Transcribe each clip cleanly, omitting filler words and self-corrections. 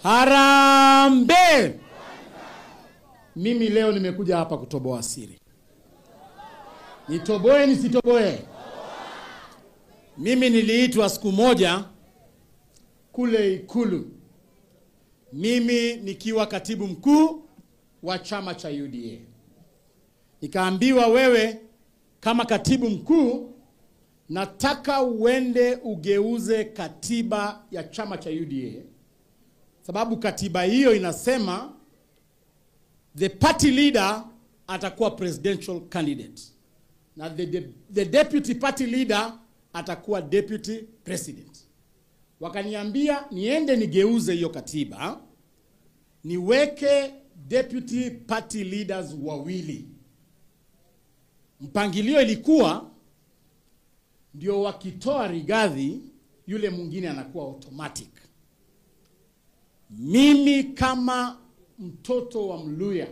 Harambe! Mimi leo nimekuja hapa kutoboa siri. Nitoboe nisitoboe? Mimi niliitwa siku moja kule Ikulu. Mimi nikiwa katibu mkuu wa chama cha UDA. Nikaambiwa, wewe kama katibu mkuu nataka uende ugeuze katiba ya chama cha UDA. Sababu katiba hiyo inasema the party leader atakuwa presidential candidate. Na the deputy party leader atakuwa deputy president. Wakaniambia niende nigeuze hiyo katiba, niweke deputy party leaders wawili. Mpangilio ilikuwa ndio wakitoa Rigathi, yule mwingine anakuwa automatic. Mimi kama mtoto wa Mluya,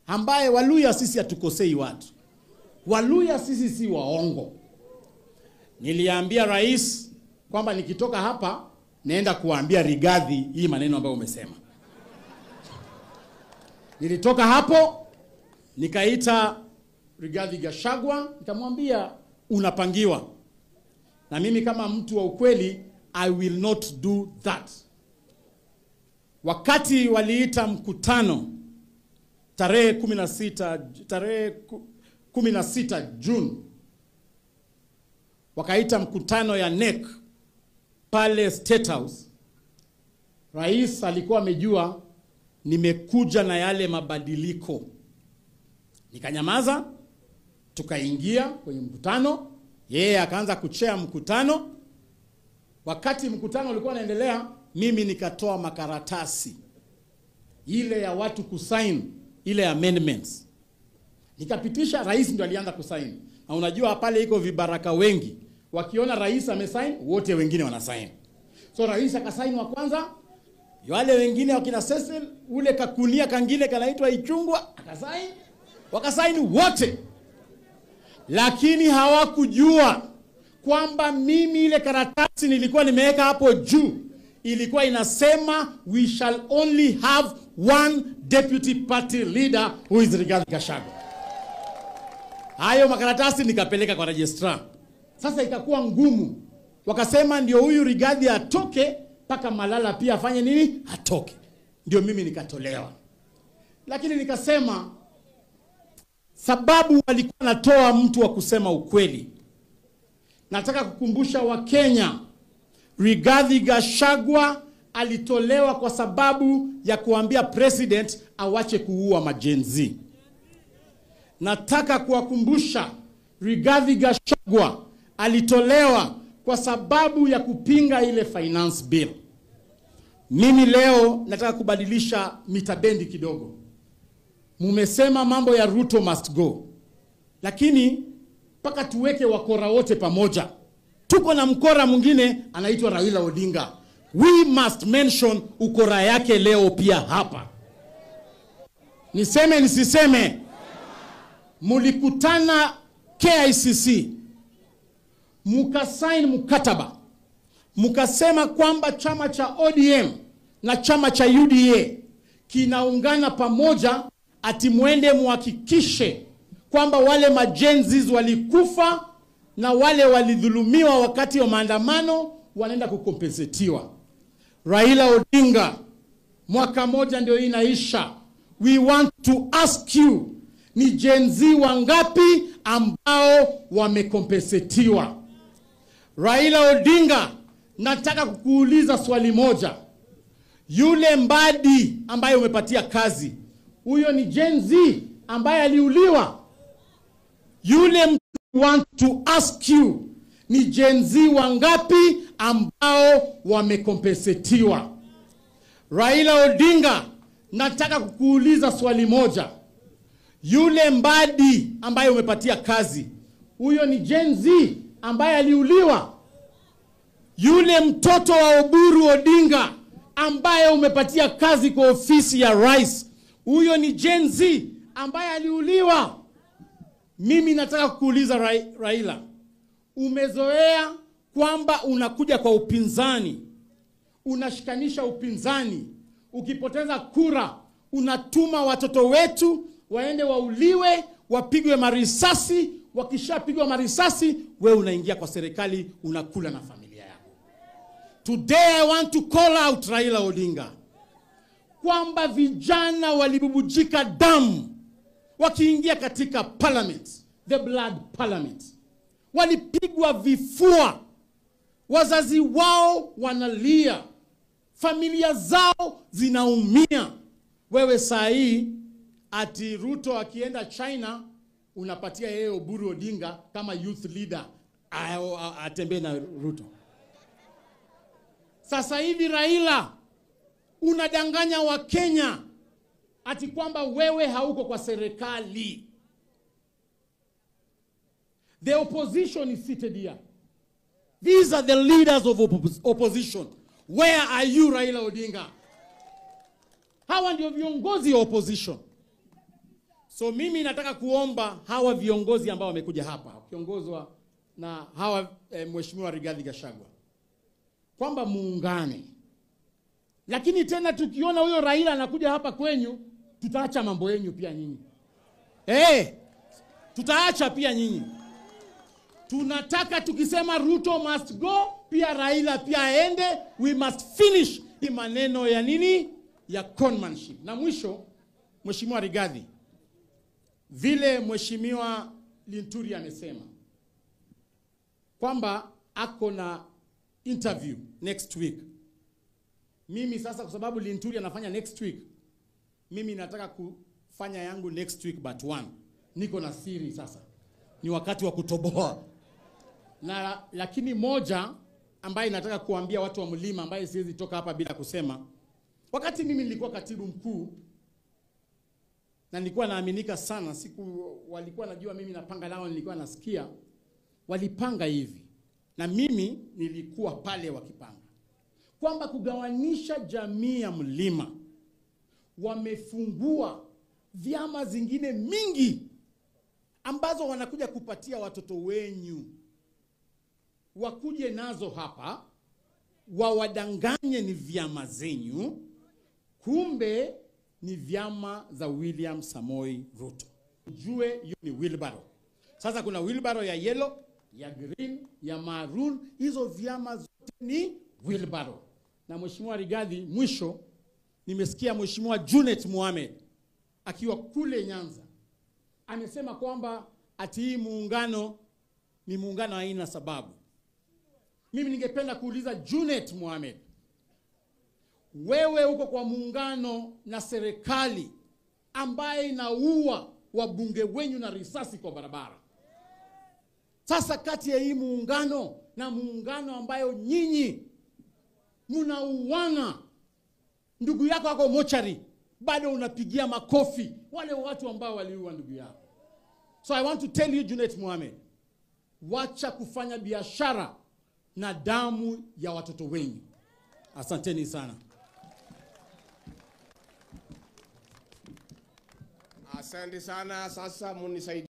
ambaye Waluya sisi hatukosei watu, Waluya sisi si waongo, niliambia rais kwamba nikitoka hapa naenda kuambia Rigathi hii maneno ambayo umesema. Nilitoka hapo nikaita Rigathi Gachagua, nikamwambia unapangiwa. Na mimi kama mtu wa ukweli, I will not do that. Wakati waliita mkutano tarehe 16 June, wakaita mkutano ya NEC pale State House, rais alikuwa amejua nimekuja na yale mabadiliko. Nikanyamaza, tukaingia kwenye mkutano, yeye akaanza kuchea mkutano. Wakati mkutano ulikuwa unaendelea, mimi nikatoa makaratasi ile ya watu kusign ile amendments. Nikapitisha, rais ndio alianza kusign. Na unajua pale iko vibaraka wengi, wakiona rais amesign, wote wengine wanasign. So rais akasign wa kwanza, wale wengine wakina Cecil, ule kakunia kangine kanaitwa Ichungwa akasign, wakasign wote. Lakini hawakujua kwamba mimi ile karatasi nilikuwa nimeweka hapo juu ilikuwa inasema we shall only have one deputy party leader who is Rigathi Gachagua. Hayo makaratasi nikapeleka kwa registrar. Sasa ikakuwa ngumu. Wakasema ndio huyu Rigathi atoke, paka Malala pia afanye nini? Atoke. Ndio mimi nikatolewa. Lakini nikasema sababu walikuwa natoa mtu wa kusema ukweli. Nataka kukumbusha Wakenya, Rigathi Gachagua alitolewa kwa sababu ya kuambia president awache kuua majenzi. Nataka kuwakumbusha, Rigathi Gachagua alitolewa kwa sababu ya kupinga ile finance bill. Mimi leo nataka kubadilisha mitabendi kidogo. Mumesema mambo ya Ruto must go, lakini paka tuweke wakora wote pamoja. Tuko na mkora mwingine anaitwa Raila Odinga. We must mention ukora yake leo pia hapa. Niseme nisiseme? Mulikutana KICC, mukasign mkataba, mukasema kwamba chama cha ODM na chama cha UDA kinaungana pamoja, ati muende muhakikishe kwamba wale majenzis walikufa na wale walidhulumiwa wakati wa maandamano wanaenda kukompensetiwa. Raila Odinga, mwaka moja ndio inaisha. We want to ask you, ni jenzi wangapi ambao wamekompensetiwa? Raila Odinga, nataka kukuuliza swali moja. Yule Mbadi ambaye umepatia kazi, huyo ni jenzi ambaye aliuliwa? Yule want to ask you, ni jenzi wangapi ambao wamekompensetiwa? Raila Odinga, nataka kukuuliza swali moja. Yule Mbadi ambaye umepatia kazi, huyo ni jenzi ambaye aliuliwa? Yule mtoto wa Oburu Odinga ambaye umepatia kazi kwa ofisi ya rais, huyo ni jenzi ambaye aliuliwa? Mimi nataka kukuuliza Raila, umezoea kwamba unakuja kwa upinzani, unashikanisha upinzani, ukipoteza kura, unatuma watoto wetu waende wauliwe, wapigwe marisasi. Wakishapigwa marisasi, wewe unaingia kwa serikali, unakula na familia yako. Today I want to call out Raila Odinga kwamba vijana walibubujika damu wakiingia katika parliament, the blood parliament. Walipigwa vifua, wazazi wao wanalia, familia zao zinaumia. Wewe saa hii ati Ruto akienda China unapatia yeye Oburu Odinga kama youth leader atembee na Ruto. Sasa hivi Raila unadanganya wa Kenya ati kwamba wewe hauko kwa serikali. The opposition is seated here. These are the leaders of opposition. Where are you, Raila Odinga? Hawa ndio viongozi wa opposition. So mimi nataka kuomba hawa viongozi ambao wamekuja hapa, kiongozwa na hawa Mheshimiwa Rigathi Gachagua, kwamba muungane. Lakini tena tukiona huyo Raila anakuja hapa kwenyu, tutaacha mambo yenu pia nyinyi. Tutaacha pia nyinyi. Tunataka tukisema Ruto must go, pia Raila pia aende. We must finish hii maneno ya nini? Ya conmanship. Na mwisho, Mheshimiwa Rigathi, vile Mheshimiwa Linturi amesema kwamba ako na interview next week. Mimi sasa kwa sababu Linturi anafanya next week, mimi nataka kufanya yangu next week but one. Niko na siri sasa. Ni wakati wa kutoboa. Na lakini moja ambaye nataka kuambia watu wa Mlima, ambaye siwezi toka hapa bila kusema. Wakati mimi nilikuwa katibu mkuu na nilikuwa naaminika sana, walikuwa najua mimi napanga nao, nilikuwa nasikia walipanga hivi. Na mimi nilikuwa pale wakipanga kwamba kugawanisha jamii ya Mlima. Wamefungua vyama zingine mingi ambazo wanakuja kupatia watoto wenyu. Wakuje nazo hapa, wawadanganye ni vyama zenyu, kumbe ni vyama za William Samoei Ruto. Ujue hiyo ni wheelbarrow. Sasa kuna wheelbarrow ya yellow, ya green, ya maroon. Hizo vyama zote ni wheelbarrow. Na Mheshimiwa Rigathi, mwisho nimesikia Mheshimiwa Junet Mohamed akiwa kule Nyanza amesema kwamba ati hii muungano ni muungano haina sababu. Mimi ningependa kuuliza Junet Mohamed, wewe uko kwa muungano na serikali ambaye inaua wabunge wenyu na risasi kwa barabara. Sasa kati ya hii muungano na muungano ambayo nyinyi mnauana, ndugu yako wako mochari, bado unapigia makofi wale watu ambao waliua ndugu yako. So I want to tell you, Junet Mohamed, wacha kufanya biashara na damu ya watoto wenyu. Asanteni sana. Asante sana. Sasa munisaidie.